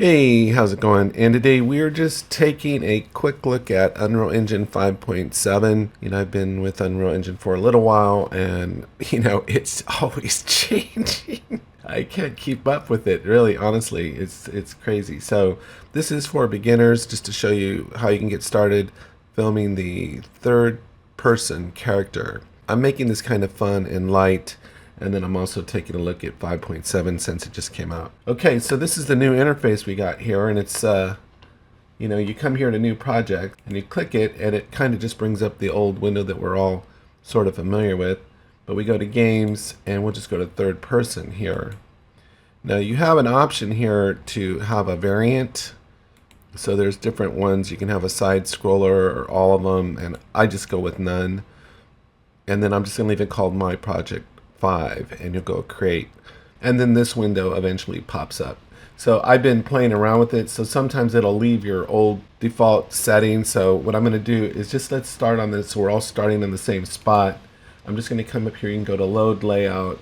Hey, how's it going? And today we're just taking a quick look at Unreal Engine 5.7. I've been with Unreal Engine for a little while and, it's always changing. I can't keep up with it, really, honestly. It's crazy. So, this is for beginners just to show you how you can get started filming the third person character. I'm making this kind of fun and light. And then I'm also taking a look at 5.7 since it just came out. Okay, so this is the new interface we got here, and it's, you come here to new project, and you click it, and it kind of just brings up the old window that we're all sort of familiar with. But we go to games, and we'll just go to third person here. Now you have an option here to have a variant. So there's different ones. You can have a side scroller or all of them, and I just go with none. And then I'm just going to leave it called My Project 5, and you'll go create, and then this window eventually pops up. So I've been playing around with it, so sometimes it'll leave your old default settings. So what I'm going to do is just let's start on this so we're all starting in the same spot. I'm just going to come up here and go to load layout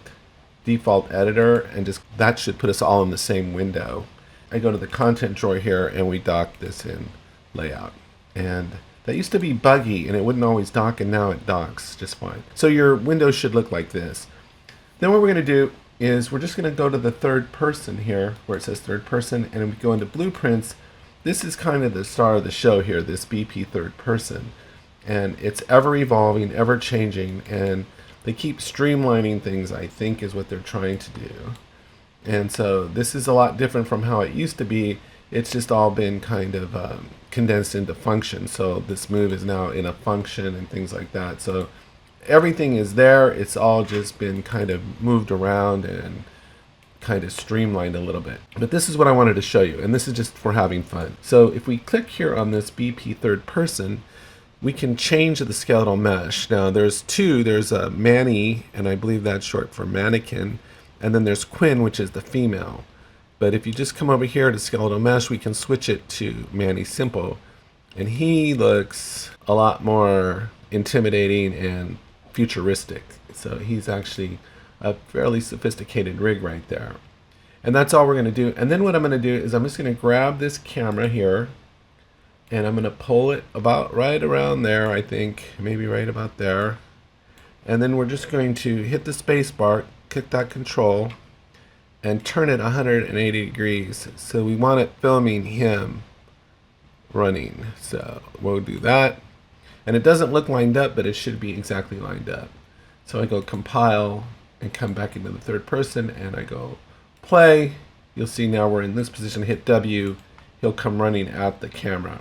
default editor, and just that should put us all in the same window. I go to the content drawer here and we dock this in layout, and that used to be buggy and it wouldn't always dock, and now it docks just fine. So your window should look like this. Then what we're going to do is we're just going to go to the third person here where it says third person, and we go into blueprints. This is kind of the star of the show here, this BP third person. And it's ever evolving, ever changing, and they keep streamlining things, I think is what they're trying to do. And so this is a lot different from how it used to be. It's just all been kind of condensed into functions. So this move is now in a function and things like that. So everything is there. It's all just been kind of moved around and kind of streamlined a little bit. But this is what I wanted to show you, and this is just for having fun. So if we click here on this BP third person, we can change the skeletal mesh. Now there's two. There's a Manny, and I believe that's short for mannequin, and then there's Quinn, which is the female. But if you just come over here to skeletal mesh, we can switch it to Manny Simple, and he looks a lot more intimidating and futuristic. So he's actually a fairly sophisticated rig right there. And that's all we're going to do. And then what I'm going to do is I'm just going to grab this camera here, and I'm going to pull it about right around there, I think, maybe right about there. And then we're just going to hit the space bar, click that control, and turn it 180 degrees. So we want it filming him running. So we'll do that. And it doesn't look lined up, but it should be exactly lined up. So I go compile and come back into the third person, and I go play. You'll see now we're in this position. Hit W, he'll come running at the camera.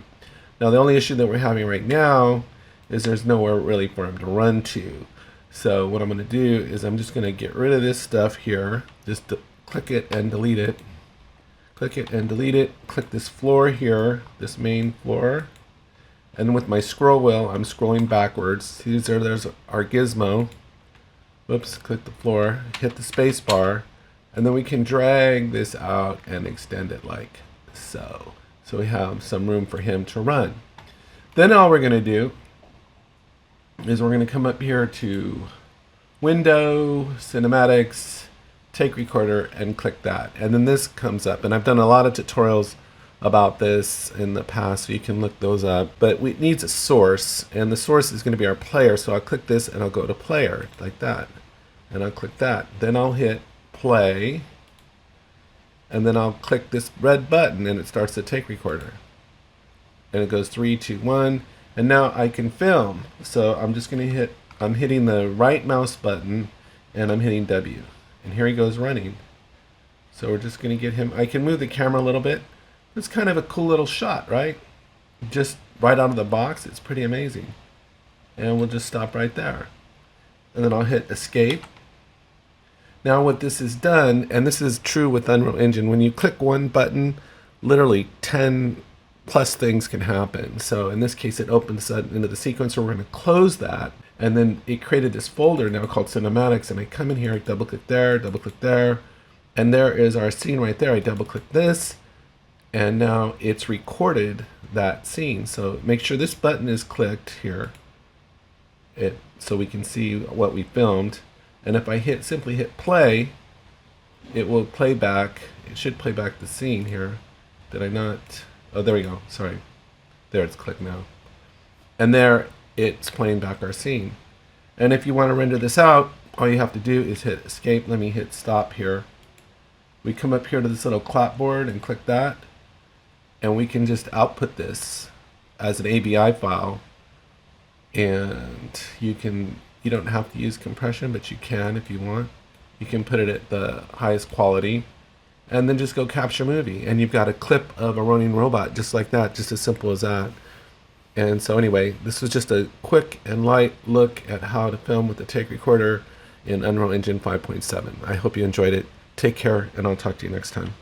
Now the only issue that we're having right now is there's nowhere really for him to run to. So what I'm going to do is I'm just going to get rid of this stuff here. Just click it and delete it. Click it and delete it. Click this floor here, this main floor. And with my scroll wheel, I'm scrolling backwards. See, there's our gizmo. Whoops, click the floor, hit the space bar, and then we can drag this out and extend it like so. So we have some room for him to run. Then all we're going to do is we're going to come up here to Window, Cinematics, Take Recorder, and click that. And then this comes up. And I've done a lot of tutorials about this in the past, so you can look those up. But it needs a source, and the source is going to be our player. So I'll click this and I'll go to player like that, and I'll click that. Then I'll hit play, and then I'll click this red button, and it starts the take recorder, and it goes 3, 2, 1, and now I can film. So I'm just going to I'm hitting the right mouse button, and I'm hitting W, and here he goes running. So we're just going to get him. I can move the camera a little bit. It's kind of a cool little shot, right? Just right out of the box. It's pretty amazing. And we'll just stop right there. And then I'll hit escape. Now what this has done, and this is true with Unreal Engine, when you click one button, literally 10 plus things can happen. So in this case, it opens that into the sequencer. We're going to close that. And then it created this folder now called Cinematics. And I come in here, I double click there, and there is our scene right there. I double click this, and now it's recorded that scene. So make sure this button is clicked here, so we can see what we filmed. And if I simply hit play, it will play back. It should play back the scene here. Did I not? Oh, there we go. Sorry. There, it's clicked now. And there, it's playing back our scene. And if you want to render this out, all you have to do is hit escape. Let me hit stop here. We come up here to this little clapboard and click that. And we can just output this as an ABI file. And you don't have to use compression, but you can if you want. You can put it at the highest quality and then just go capture movie. And you've got a clip of a running robot just like that, just as simple as that. And so anyway, this was just a quick and light look at how to film with the Take Recorder in Unreal Engine 5.7. I hope you enjoyed it. Take care, and I'll talk to you next time.